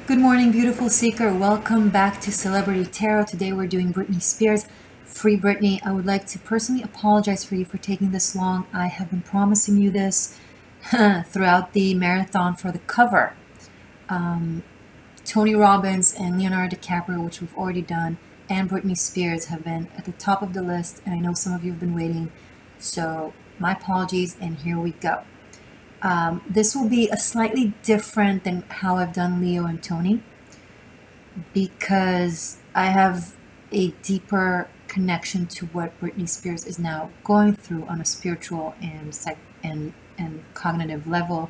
Good morning, beautiful seeker. Welcome back to Celebrity Tarot. Today we're doing Britney Spears. Free Britney. I would like to personally apologize for you for taking this long. I have been promising you this throughout the marathon for the cover. Tony Robbins and Leonardo DiCaprio, which we've already done, and Britney Spears have been at the top of the list, and I know some of you have been waiting. So my apologies, and here we go. This will be a slightly different than how I've done Leo and Tony, because I have a deeper connection to what Britney Spears is now going through on a spiritual and cognitive level.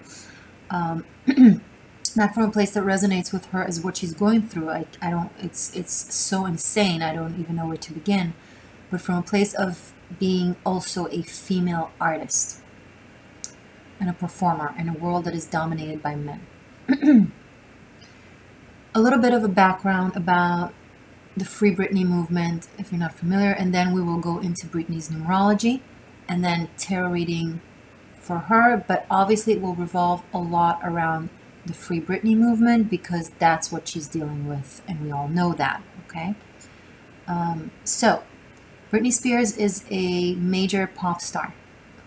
Not from a place that resonates with her as what she's going through. I don't. It's so insane. I don't even know where to begin. But from a place of being also a female artist and a performer in a world that is dominated by men. A little bit of a background about the Free Britney movement, if you're not familiar, and then we will go into Britney's numerology, and then tarot reading for her, but obviously it will revolve a lot around the Free Britney movement, because that's what she's dealing with, and we all know that, okay? So, Britney Spears is a major pop star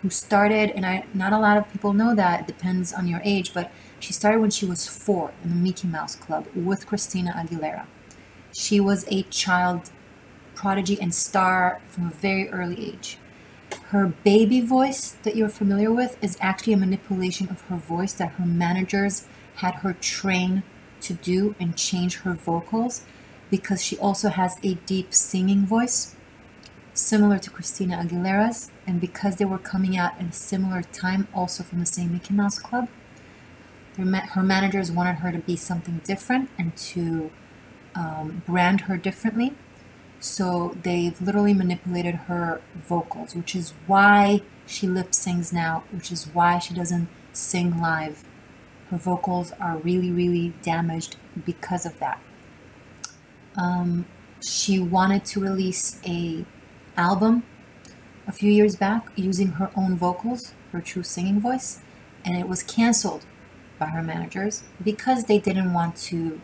who started, and not a lot of people know that, it depends on your age, but she started when she was 4 in the Mickey Mouse Club with Christina Aguilera. She was a child prodigy and star from a very early age. Her baby voice that you're familiar with is actually a manipulation of her voice that her managers had her train to do and change her vocals, because she also has a deep singing voice similar to Christina Aguilera's, and because they were coming out at a similar time, also from the same Mickey Mouse Club, her managers wanted her to be something different and to brand her differently. So they've literally manipulated her vocals, which is why she lip sings now, which is why she doesn't sing live. Her vocals are really, really damaged because of that. She wanted to release a album a few years back using her own vocals, her true singing voice, and it was canceled by her managers because they didn't want to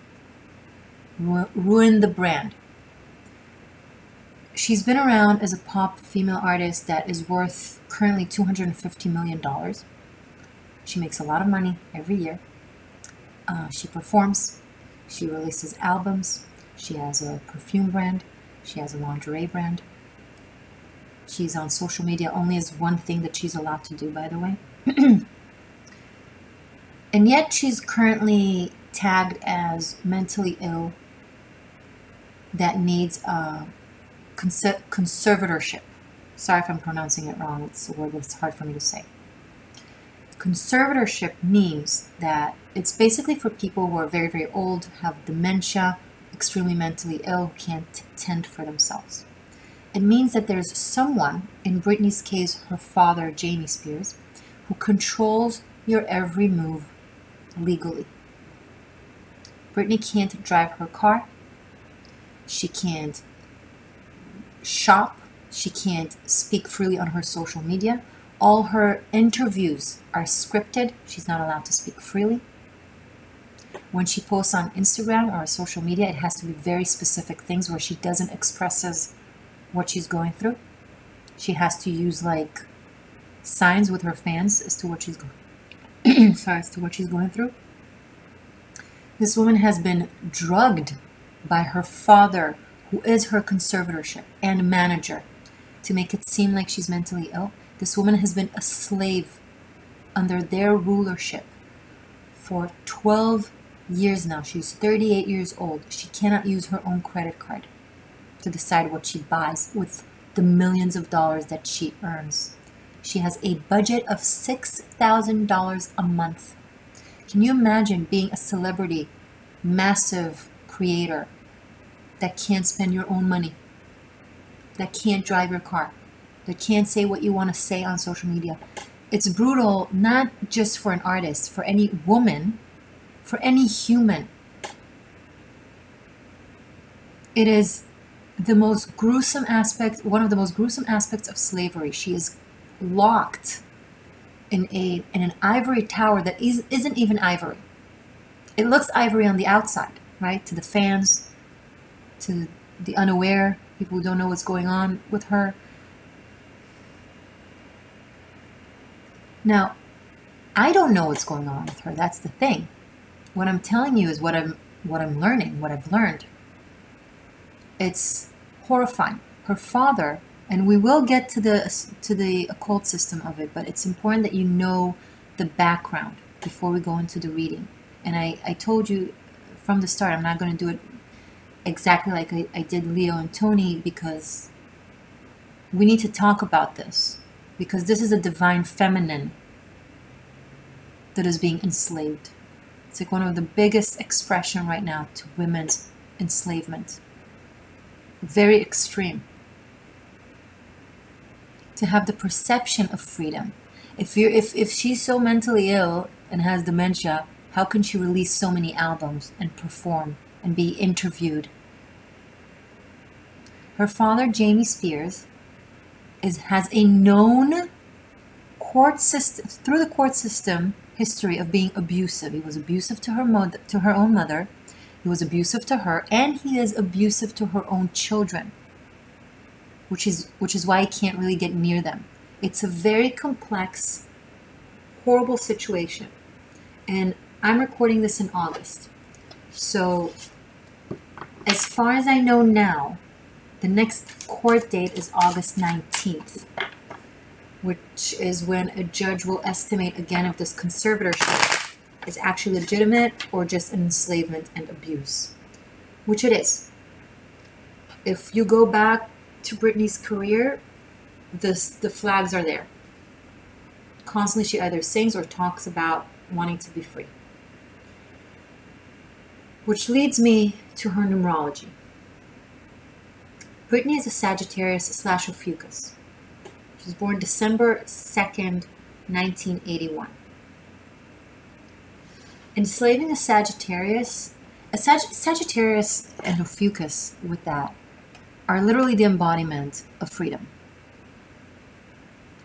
ruin the brand. She's been around as a pop female artist that is worth currently $250 million. She makes a lot of money every year. She performs, she releases albums, she has a perfume brand, she has a lingerie brand. She's on social media only as one thing that she's allowed to do, by the way. And yet she's currently tagged as mentally ill that needs a conservatorship. Sorry if I'm pronouncing it wrong. It's a word that's hard for me to say. Conservatorship means that it's basically for people who are very, very old, have dementia, extremely mentally ill, can't tend for themselves. It means that there's someone, in Britney's case, her father, Jamie Spears, who controls your every move legally. Britney can't drive her car. She can't shop. She can't speak freely on her social media. All her interviews are scripted. She's not allowed to speak freely. When she posts on Instagram or social media, it has to be very specific things where she doesn't express what she's going through. She has to use like signs with her fans as to what she's going as to what she's going through. This woman has been drugged by her father, who is her conservatorship and manager, to make it seem like she's mentally ill. This woman has been a slave under their rulership for 12 years now. She's 38 years old. She cannot use her own credit card to decide what she buys with the millions of dollars that she earns. She has a budget of $6,000 a month. Can you imagine being a celebrity, massive creator that can't spend your own money, that can't drive your car, that can't say what you want to say on social media? It's brutal, not just for an artist, for any woman, for any human. It is the most gruesome aspect, one of the most gruesome aspects of slavery. She is locked in an ivory tower that isn't even ivory. It looks ivory on the outside, right? To the fans, to the unaware, people who don't know what's going on with her. Now, I don't know what's going on with her. That's the thing. What I'm telling you is what I'm learning, what I've learned. It's horrifying. Her father, and we will get to the occult system of it, but it's important that you know the background before we go into the reading. And I told you from the start, I'm not going to do it exactly like I did Leo and Tony, because we need to talk about this, because this is a divine feminine that is being enslaved. It's like one of the biggest expression right now to women's enslavement. Very extreme. To have the perception of freedom. If she's so mentally ill and has dementia, how can she release so many albums and perform and be interviewed? Her father, Jamie Spears, has a known court system, through the court system, history of being abusive. He was abusive to her mother, to her own mother. He was abusive to her, and he is abusive to her own children, which is why he can't really get near them. It's a very complex, horrible situation. And I'm recording this in August. So as far as I know now, the next court date is August 19th, which is when a judge will estimate again if this conservatorship is actually legitimate or just an enslavement and abuse, which it is. If you go back to Britney's career, the flags are there. Constantly she either sings or talks about wanting to be free. Which leads me to her numerology. Britney is a Sagittarius / Ophiuchus. She was born December 2nd, 1981. Enslaving a Sagittarius, Sagittarius and Ophiuchus with that are literally the embodiment of freedom.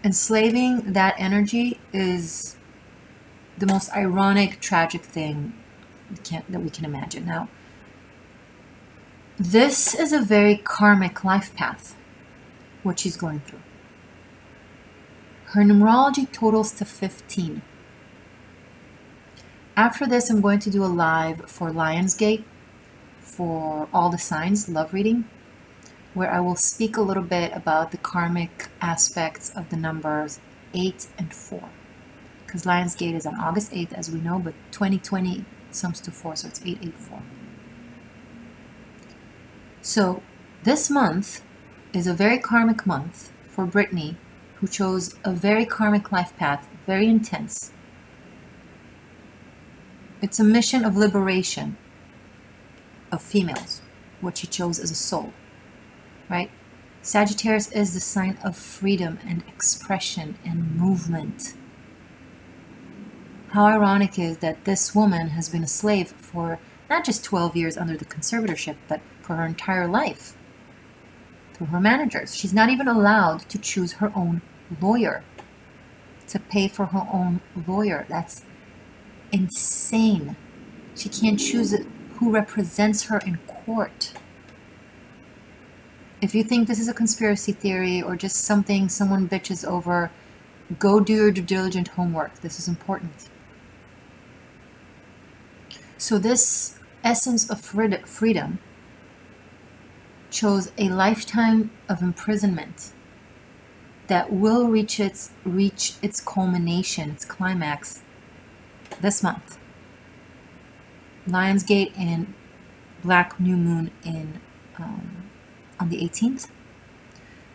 Enslaving that energy is the most ironic, tragic thing that we can imagine. Now, this is a very karmic life path, what she's going through. Her numerology totals to 15. After this, I'm going to do a live for Lionsgate for all the signs, love reading, where I will speak a little bit about the karmic aspects of the numbers 8 and 4. Because Lionsgate is on August 8th, as we know, but 2020 sums to 4, so it's 884. So this month is a very karmic month for Britney, who chose a very karmic life path, very intense. It's a mission of liberation of females, what she chose as a soul, right? Sagittarius is the sign of freedom and expression and movement. How ironic is that this woman has been a slave for not just 12 years under the conservatorship, but for her entire life, through her managers. She's not even allowed to choose her own lawyer, to pay for her own lawyer. That's insane. She can't choose who represents her in court. If you think this is a conspiracy theory or just something someone bitches over, go do your due diligent homework. This is important. So this essence of freedom chose a lifetime of imprisonment that will reach its culmination, its climax, this month. Lionsgate and Black New Moon on the 18th.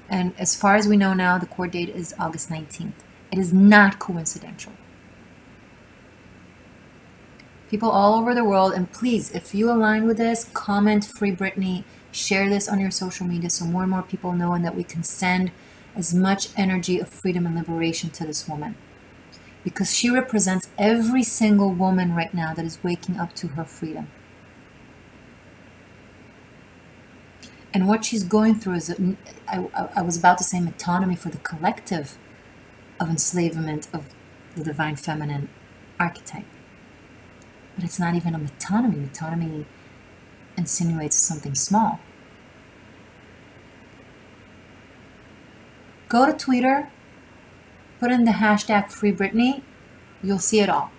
And as far as we know now, the court date is August 19th. It is not coincidental. People all over the world, and please, if you align with this, comment Free Britney, share this on your social media so more and more people know, and that we can send as much energy of freedom and liberation to this woman. Because she represents every single woman right now that is waking up to her freedom. And what she's going through is, I was about to say metonymy for the collective of enslavement of the divine feminine archetype. But it's not even a metonymy. Metonymy insinuates something small. Go to Twitter, put in the hashtag Free Britney, you'll see it all.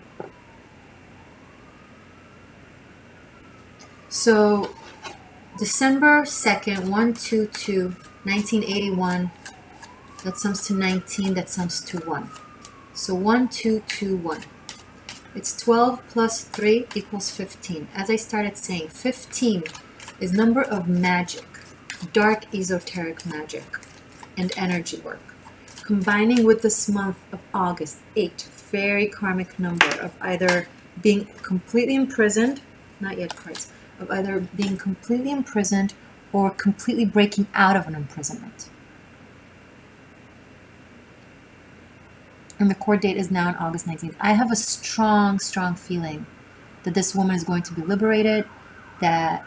So, December 2nd, 122, 1981, that sums to 19, that sums to 1. So 1221. It's 12 plus 3 equals 15. As I started saying, 15 is number of magic, dark esoteric magic, and energy work. Combining with this month of August, 8, very karmic number of either being completely imprisoned, not yet Christ, of either being completely imprisoned or completely breaking out of an imprisonment. And the court date is now on August 19th. I have a strong, strong feeling that this woman is going to be liberated, that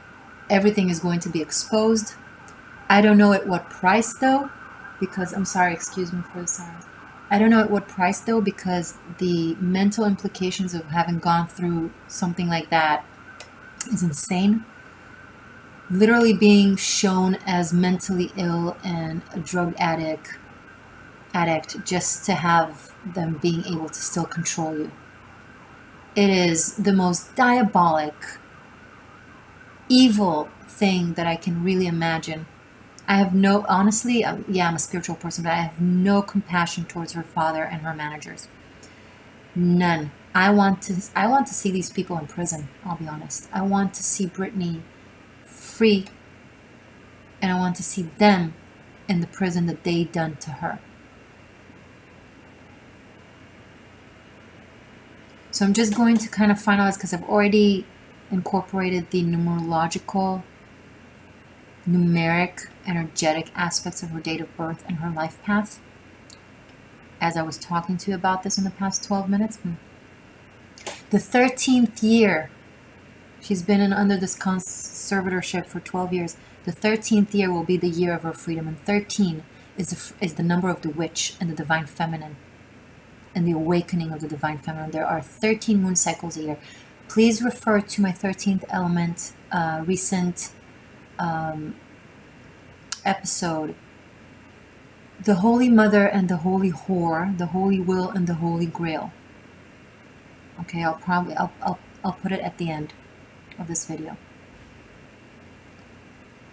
everything is going to be exposed. I don't know at what price though, because, I'm sorry, excuse me for the silence. I don't know at what price though, because the mental implications of having gone through something like that is insane. Literally being shown as mentally ill and a drug addict just to have them being able to still control you. It is the most diabolic, evil thing that I can really imagine. I have no, honestly, yeah, I'm a spiritual person, but I have no compassion towards her father and her managers. None. I want to see these people in prison, I'll be honest. I want to see Britney free, and I want to see them in the prison that they done to her. So I'm just going to kind of finalize, because I've already incorporated the numerological, numeric, energetic aspects of her date of birth and her life path, as I was talking to you about this in the past 12 minutes. The 13th year, she's been under this conservatorship for 12 years. The 13th year will be the year of her freedom, and 13 is the number of the witch and the divine feminine, and the awakening of the divine feminine. There are 13 moon cycles a year. Please refer to my 13th element recent episode, the Holy Mother and the Holy Whore, the Holy Will and the Holy Grail. Okay, I'll put it at the end of this video.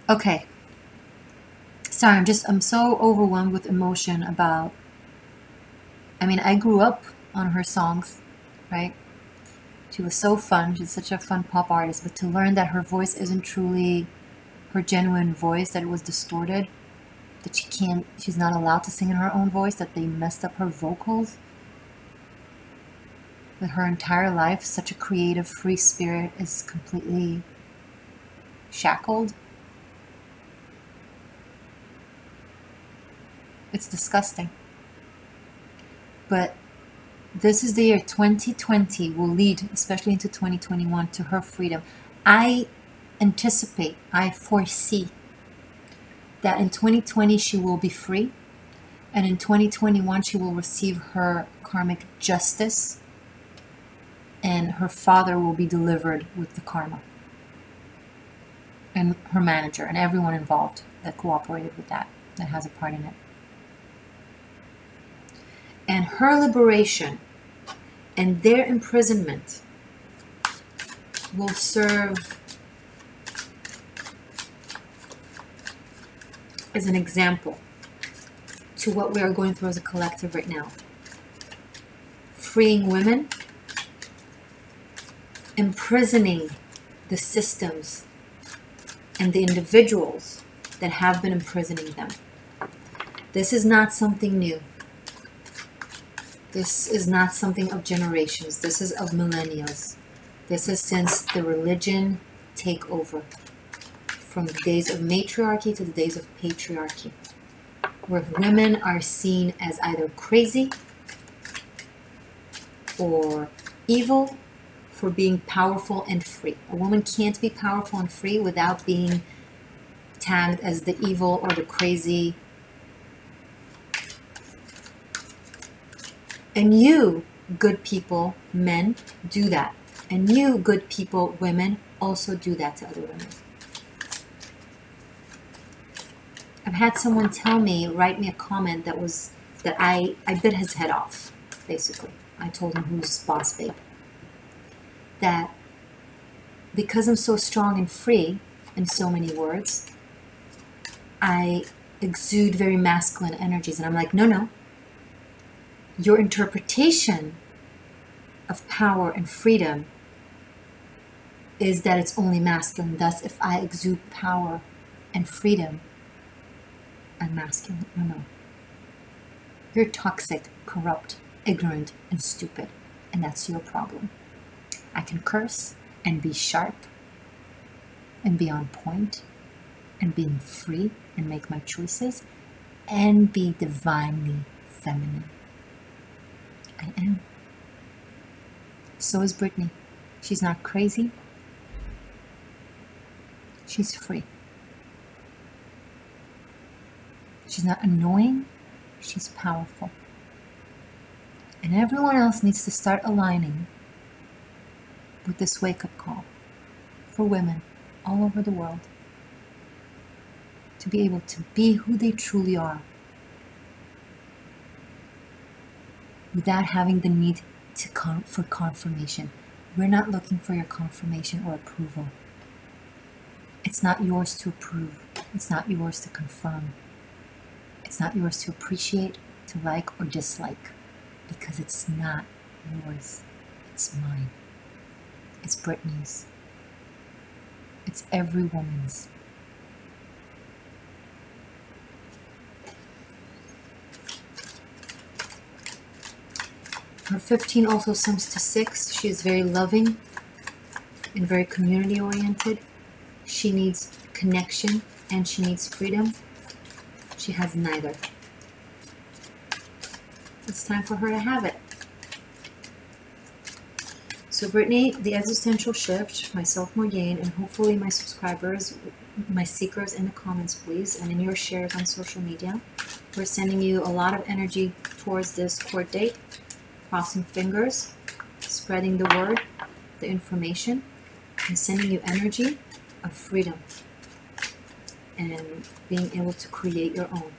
Okay. Sorry, I'm so overwhelmed with emotion about, I mean, I grew up on her songs, right? She was so fun. She's such a fun pop artist, but to learn that her voice isn't truly her genuine voice, that it was distorted, that she's not allowed to sing in her own voice, that they messed up her vocals, that her entire life, such a creative, free spirit, is completely shackled. It's disgusting. But this is the year 2020 will lead, especially into 2021, to her freedom. I anticipate, I foresee that in 2020 she will be free, and in 2021 she will receive her karmic justice, and her father will be delivered with the karma, and her manager and everyone involved that cooperated with that has a part in it. And her liberation and their imprisonment will serve as an example to what we are going through as a collective right now. Freeing women, imprisoning the systems and the individuals that have been imprisoning them. This is not something new. This is not something of generations. This is of millennials. This is since the religion takeover, from the days of matriarchy to the days of patriarchy, where women are seen as either crazy or evil for being powerful and free. A woman can't be powerful and free without being tagged as the evil or the crazy. And you, good people, men, do that. And you, good people, women, also do that to other women. I've had someone tell me, write me a comment that I bit his head off, basically. I told him who's boss babe. That because I'm so strong and free, in so many words, I exude very masculine energies. And I'm like, no. Your interpretation of power and freedom is that it's only masculine. Thus, if I exude power and freedom, I'm masculine. No. You're toxic, corrupt, ignorant, and stupid. And that's your problem. I can curse and be sharp and be on point and being free and make my choices and be divinely feminine. I am. So is Britney. She's not crazy. She's free. She's not annoying. She's powerful. And everyone else needs to start aligning with this wake-up call for women all over the world to be able to be who they truly are without having the need for confirmation. We're not looking for your confirmation or approval. It's not yours to approve. It's not yours to confirm. It's not yours to appreciate, to like, or dislike, because it's not yours. It's mine. It's Britney's. It's every woman's. Her 15 also sums to 6. She is very loving and very community oriented. She needs connection and she needs freedom. She has neither. It's time for her to have it. So Britney, the Existential Shift, myself, Morgane, and hopefully my subscribers, my seekers in the comments, please, and in your shares on social media. We're sending you a lot of energy towards this court date. Crossing fingers, spreading the word, the information, and sending you energy of freedom and being able to create your own.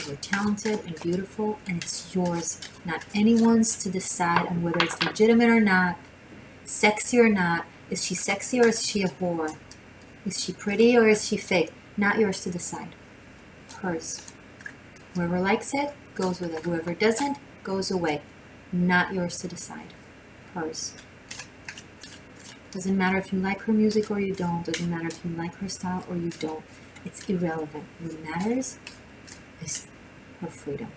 You're talented and beautiful, and it's yours, not anyone's to decide on whether it's legitimate or not, sexy or not. Is she sexy or is she a whore? Is she pretty or is she fake? Not yours to decide. Hers. Whoever likes it goes with it. Whoever doesn't goes away. Not yours to decide. Hers. Doesn't matter if you like her music or you don't. Doesn't matter if you like her style or you don't. It's irrelevant. What matters is her freedom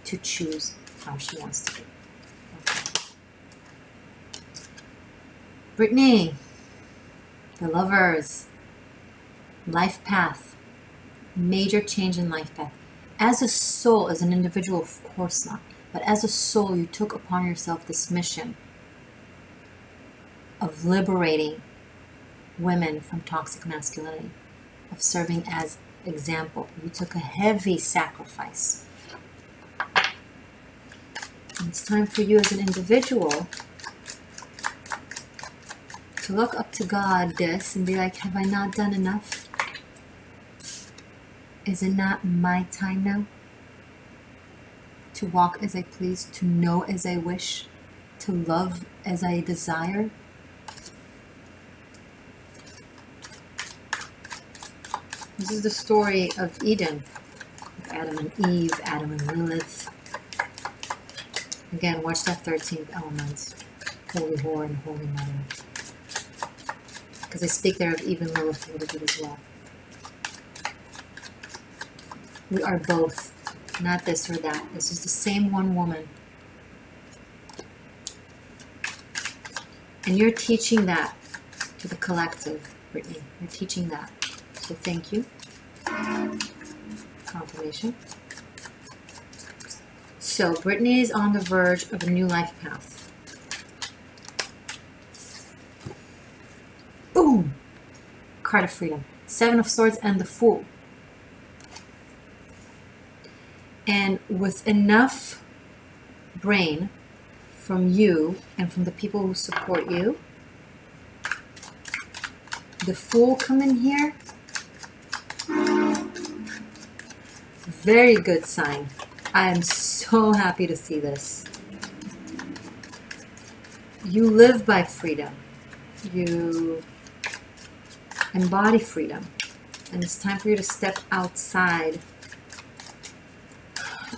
to choose how she wants to be. Okay. Britney, the lovers, life path, major change in life path. As a soul, as an individual, of course not. But as a soul, you took upon yourself this mission of liberating women from toxic masculinity, of serving as example. You took a heavy sacrifice. And it's time for you as an individual to look up to God this and be like, have I not done enough? Is it not my time now? To walk as I please, to know as I wish, to love as I desire. This is the story of Eden, of Adam and Eve, Adam and Lilith. Again, watch that 13th element, Holy Whore and Holy Mother. Because I speak there of Eve and Lilith a little bit as well. We are both. Not this or that. This is the same one woman. And you're teaching that to the collective, Britney. You're teaching that. So thank you. Confirmation. So Britney is on the verge of a new life path. Boom! Card of Freedom. 7 of Swords and the Fool. And with enough brain from you and from the people who support you. The Fool come in here. Very good sign. I am so happy to see this. You live by freedom. You embody freedom. And it's time for you to step outside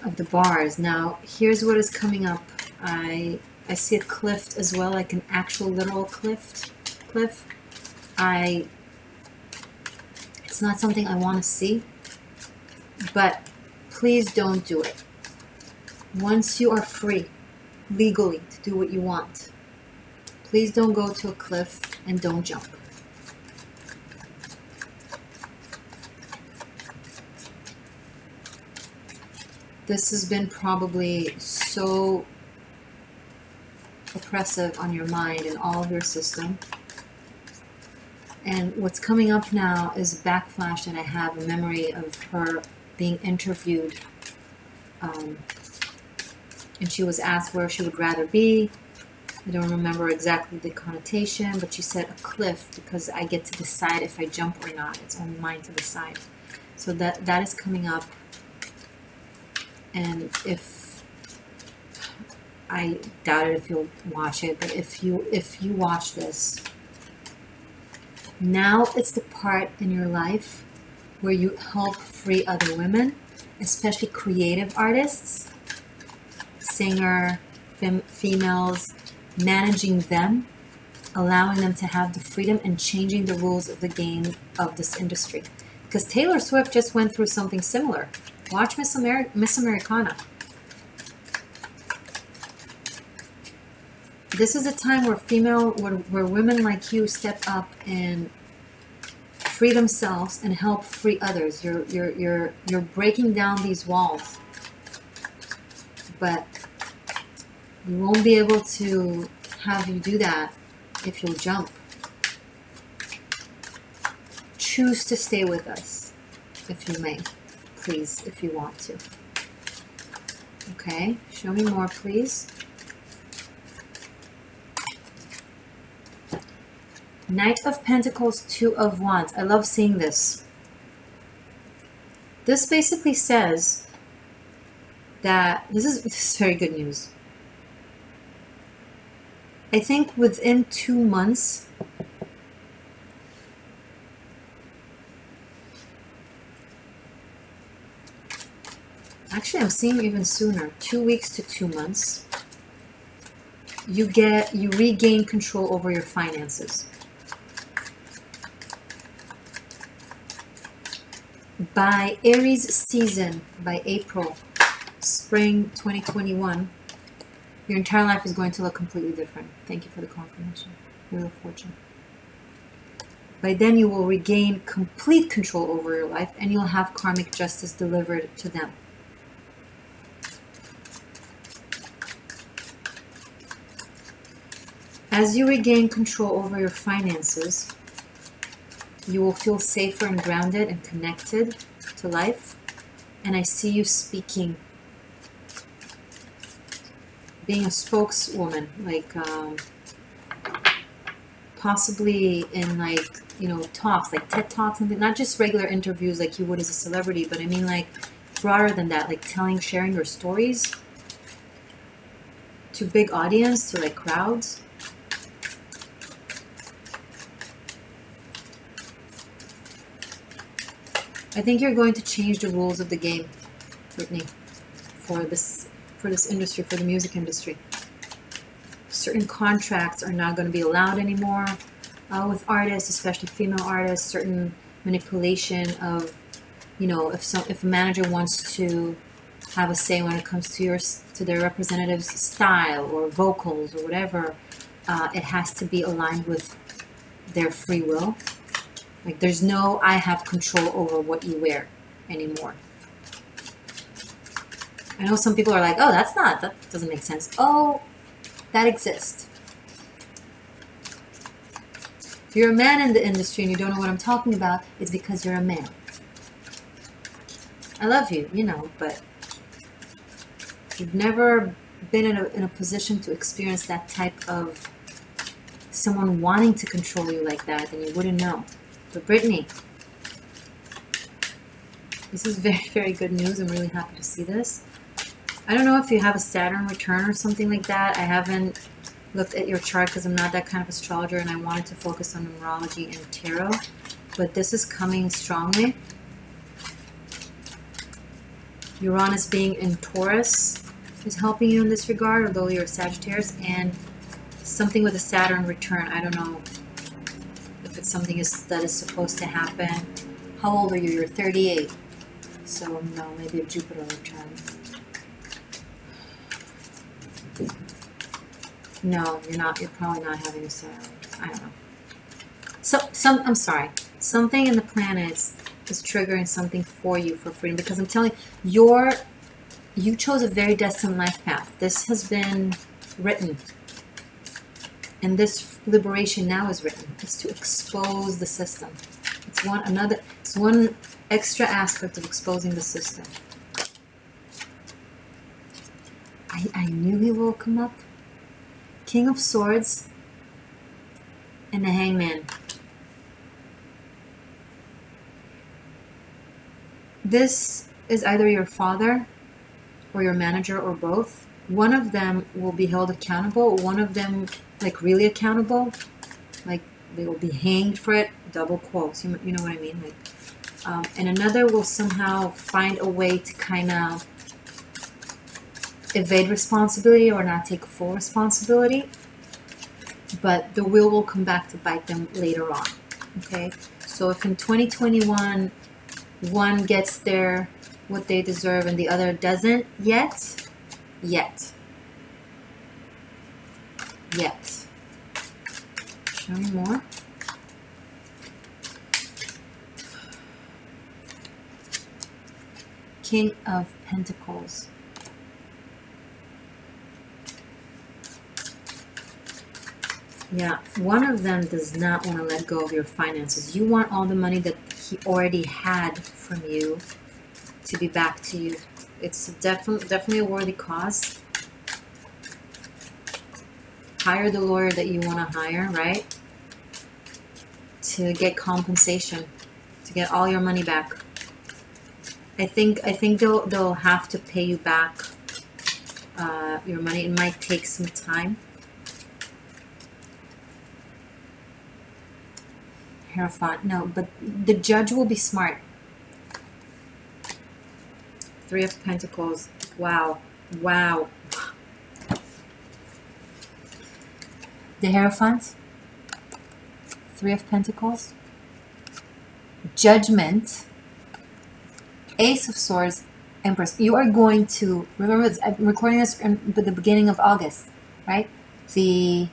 of the bars. Now, here's what is coming up. I see a cliff as well, like an actual literal cliff. It's not something I want to see, but please don't do it. Once you are free, legally, to do what you want, please don't go to a cliff and don't jump. This has been probably so oppressive on your mind and all of your system. And what's coming up now is a backflash that I have a memory of her being interviewed. And she was asked where she would rather be. I don't remember exactly the connotation, but she said a cliff because I get to decide if I jump or not. It's only mine to decide. So that is coming up. And if I doubt it if you'll watch it, but if you watch this, now it's the part in your life where you help free other women, especially creative artists, singer, females, managing them, allowing them to have the freedom and changing the rules of the game of this industry. Because Taylor Swift just went through something similar. Watch Miss Americana. This is a time where women like you step up and free themselves and help free others. You're breaking down these walls, but we won't be able to have you do that if you'll jump. Choose to stay with us, if you may. Please, if you want to. Okay, show me more, please. Knight of Pentacles, Two of Wands. I love seeing this. This basically says that this is very good news. I think within 2 months, actually I'm seeing even sooner, 2 weeks to 2 months, you regain control over your finances. By Aries season, by April, spring 2021, your entire life is going to look completely different. Thank you for the confirmation. Wheel of Fortune. By then you will regain complete control over your life and you'll have karmic justice delivered to them. As you regain control over your finances, you will feel safer and grounded and connected to life. And I see you speaking, being a spokeswoman, like possibly in like, you know, talks, like TED Talks, and not just regular interviews like you would as a celebrity, but I mean like broader than that, like sharing your stories to big audience, to like crowds. I think you're going to change the rules of the game, Britney, for this industry, for the music industry. Certain contracts are not going to be allowed anymore with artists, especially female artists. Certain manipulation of, you know, if a manager wants to have a say when it comes to their representative's style or vocals or whatever, it has to be aligned with their free will. Like there's no I have control over what you wear anymore. I know some people are like, oh, that doesn't make sense. Oh, that exists. If you're a man in the industry and you don't know what I'm talking about, it's because you're a man. I love you, you know, but if you've never been in a position to experience that type of someone wanting to control you like that, then you wouldn't know. But Britney, this is very, very good news. I'm really happy to see this. I don't know if you have a Saturn return or something like that. I haven't looked at your chart because I'm not that kind of astrologer, and I wanted to focus on numerology and tarot. But this is coming strongly. Uranus being in Taurus is helping you in this regard, although you're a Sagittarius, and something with a Saturn return. I don't know if it's something that is supposed to happen. How old are you? You're 38. So no, maybe a Jupiter return. No, you're not. You're probably not having a Saturn. I don't know. So I'm sorry. Something in the planets is triggering something for you for freedom, because I'm telling you, you chose a very destined life path. This has been written, and this liberation now is written. It's to expose the system. It's one extra aspect of exposing the system. I knew he will come up. King of Swords and the Hangman. This is either your father or your manager or both. One of them will be held accountable. One of them, like, really accountable. Like, they will be hanged for it. Double quotes. You know what I mean? Like, and another will somehow find a way to kind of evade responsibility or not take full responsibility. But the will come back to bite them later on. Okay? So if in 2021... one gets what they deserve and the other doesn't yet. Show me more. King of Pentacles. Yeah, one of them does not want to let go of your finances. You want all the money that he already had from you to be back to you. It's definitely a worthy cause. Hire the lawyer that you want to hire, right? To get compensation, to get all your money back. I think they'll have to pay you back your money. It might take some time. Hierophant, no, but the judge will be smart. Three of Pentacles. Wow. The Hierophant. Three of Pentacles. Judgment. Ace of Swords. Empress. You are going to, remember, I'm recording this at the beginning of August, right? The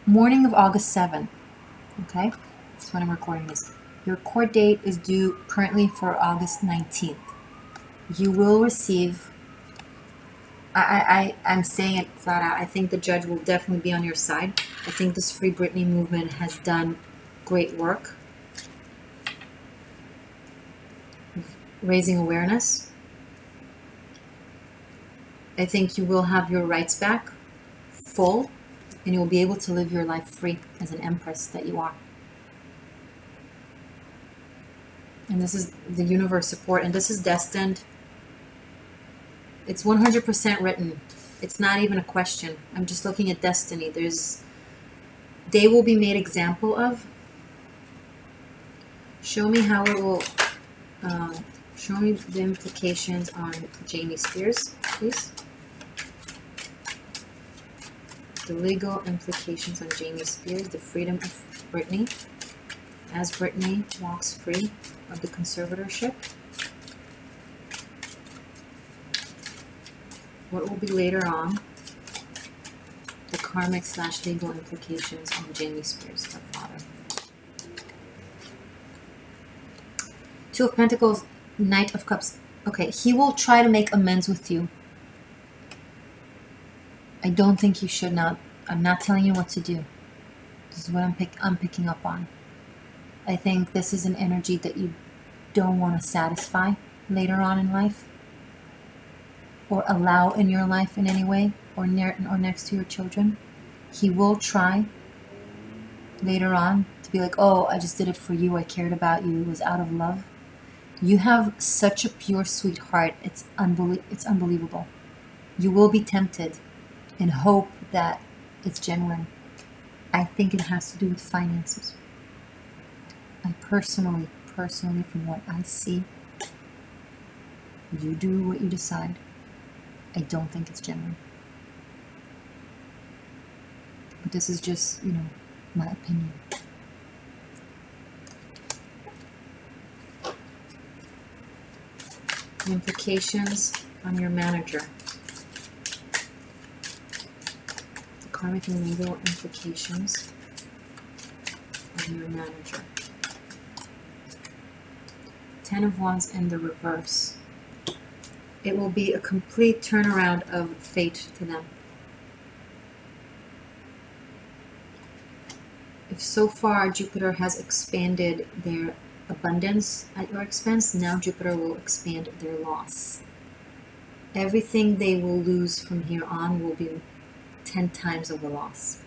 morning of August 7th. Okay? That's when I'm recording this. Your court date is due currently for August 19th. You will receive, I'm saying it flat out, I think the judge will definitely be on your side. I think this Free Britney movement has done great work. Raising awareness. I think you will have your rights back, full, and you'll be able to live your life free as an empress that you are. And this is the universe support, and this is destined. It's 100% written. It's not even a question. I'm just looking at destiny. They will be made example of. Show me how it will, show me the implications on Jamie Spears, please. The legal implications on Jamie Spears, the freedom of Britney, as Britney walks free of the conservatorship. What will be later on the karmic / legal implications on Jamie Spears, her father. Two of Pentacles, Knight of Cups. Okay, he will try to make amends with you. I don't think you should not. I'm not telling you what to do. This is what I'm picking up on. I think this is an energy that you don't want to satisfy later on in life. or allow in your life in any way, or near or next to your children. He will try later on to be like, oh, I just did it for you, I cared about you, it was out of love. You have such a pure, sweet heart. It's unbelievable. You will be tempted and hope that it's genuine. I think it has to do with finances. I personally, from what I see, you do what you decide. I don't think it's genuine. But this is just, my opinion. The implications on your manager. The karmic and legal implications on your manager. 10 of Wands in the reverse. It will be a complete turnaround of fate to them. If so far Jupiter has expanded their abundance at your expense, now Jupiter will expand their loss. Everything they will lose from here on will be 10 times of the loss.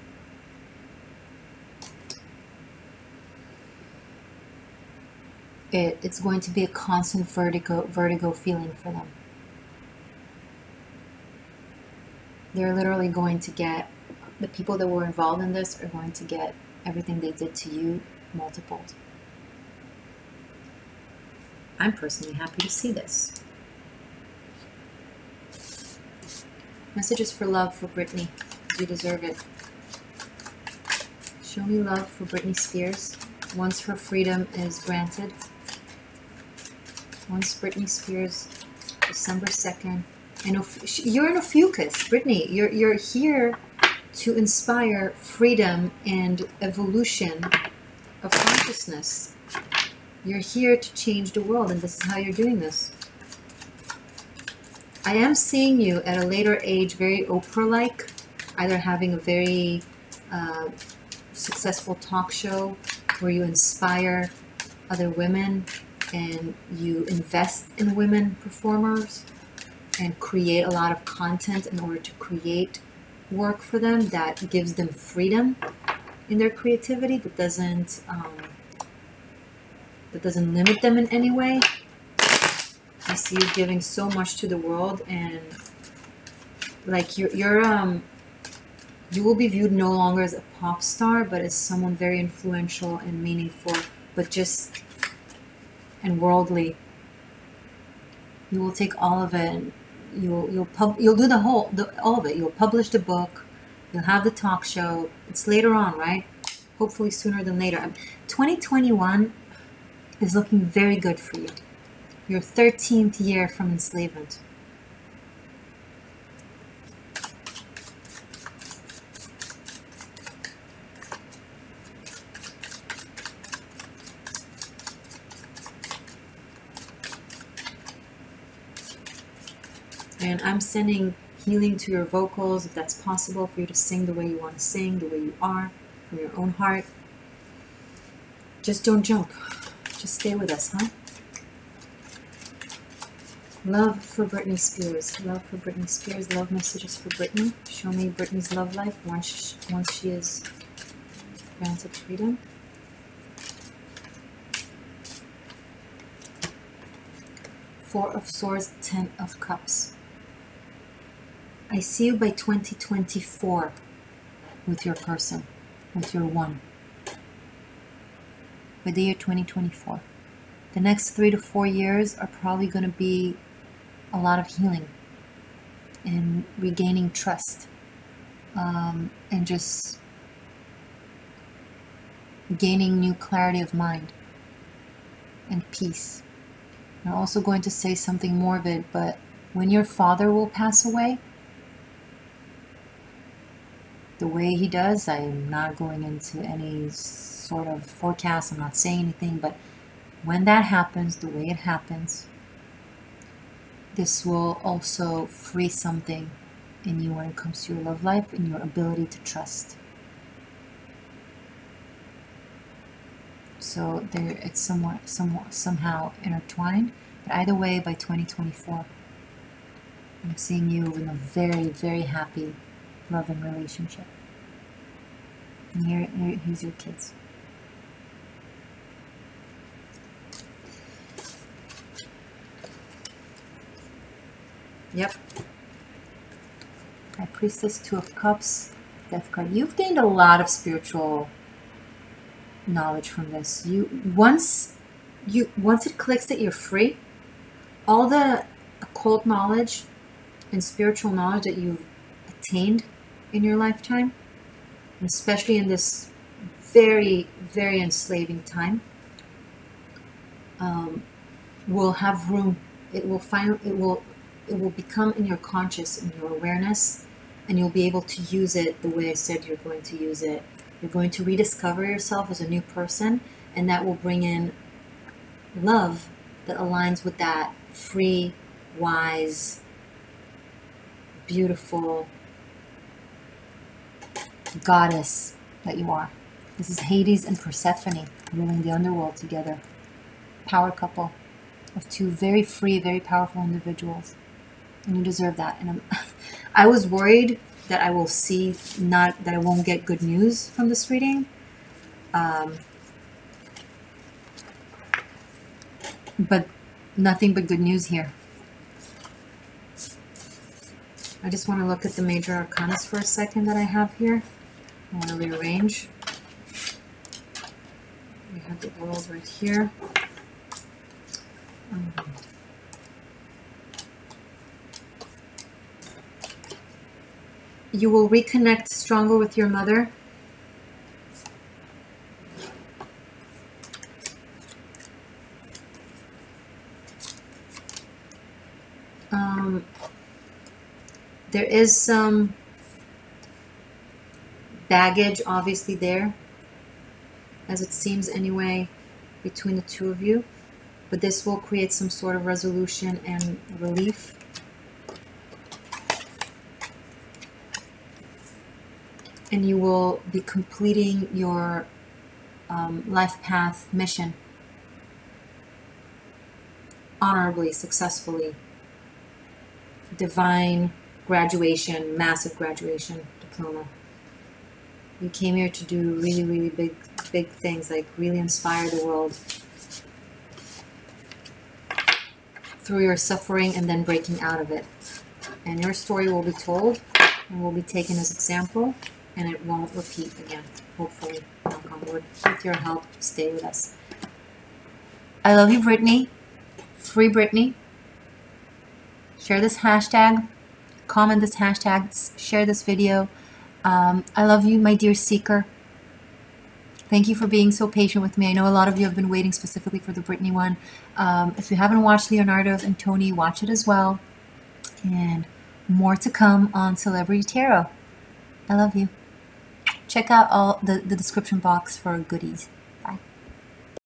It's going to be a constant vertigo feeling for them. They're literally going to get, the people that were involved in this are going to get everything they did to you multiplied. I'm personally happy to see this. Messages for love for Britney. You deserve it. Show me love for Britney Spears once her freedom is granted. Once Britney Spears, December 2nd. I know you're in a fucus, Britney. You're here to inspire freedom and evolution of consciousness. You're here to change the world, and this is how you're doing this. I am seeing you at a later age very Oprah-like, either having a very successful talk show where you inspire other women and you invest in women performers and create a lot of content in order to create work for them that gives them freedom in their creativity, that doesn't limit them in any way. I see you giving so much to the world, and like you will be viewed no longer as a pop star, but as someone very influential and meaningful, but just and worldly. You will take all of it, and you'll do all of it. You'll publish the book, you'll have the talk show. It's later on, right? Hopefully sooner than later. 2021 is looking very good for you. Your 13th year from enslavement. And I'm sending healing to your vocals, if that's possible, for you to sing the way you want to sing, the way you are, from your own heart. Just don't jump. Just stay with us, huh? Love for Britney Spears. Love for Britney Spears. Love messages for Britney. Show me Britney's love life once she is granted freedom. Four of Swords, 10 of Cups. I see you by 2024 with your person, with your one. By the year 2024. The next 3 to 4 years are probably going to be a lot of healing and regaining trust, and just gaining new clarity of mind and peace. I'm also going to say something morbid, but when your father will pass away, the way he does, I am not going into any sort of forecast, I'm not saying anything, but when that happens, the way it happens, this will also free something in you when it comes to your love life and your ability to trust. So it's somehow intertwined, but either way, by 2024. I'm seeing you in a very, very happy, loving relationship. And here's your kids. Yep. High Priestess, Two of Cups, Death card. You've gained a lot of spiritual knowledge from this. Once it clicks that you're free, all the occult knowledge and spiritual knowledge that you've attained in your lifetime, especially in this very, very enslaving time, will have room. It will become in your conscious, in your awareness, and you'll be able to use it the way I said you're going to use it. You're going to rediscover yourself as a new person, and that will bring in love that aligns with that free, wise, beautiful goddess that you are. This is Hades and Persephone ruling the underworld together. Power couple of two very free, very powerful individuals. And you deserve that. And I was worried that I will see that I won't get good news from this reading. But nothing but good news here. I just want to look at the major arcanas for a second that I have here. I want to rearrange. We have the world right here. You will reconnect stronger with your mother. There is some baggage obviously there, as it seems anyway, between the two of you, but this will create some sort of resolution and relief. And you will be completing your life path mission honorably, successfully. Divine graduation, massive graduation diploma. You came here to do really, really big things, like really inspire the world through your suffering and then breaking out of it. And your story will be told and will be taken as example, and it won't repeat again, hopefully. Knock on wood. With your help, stay with us. I love you, Britney. Free Britney. Share this hashtag. Comment this hashtag. Share this video. I love you, my dear seeker. Thank you for being so patient with me. I know a lot of you have been waiting specifically for the Britney one. If you haven't watched Leonardo's and Tony, watch it as well. And more to come on Celebrity Tarot. I love you. Check out all the description box for goodies.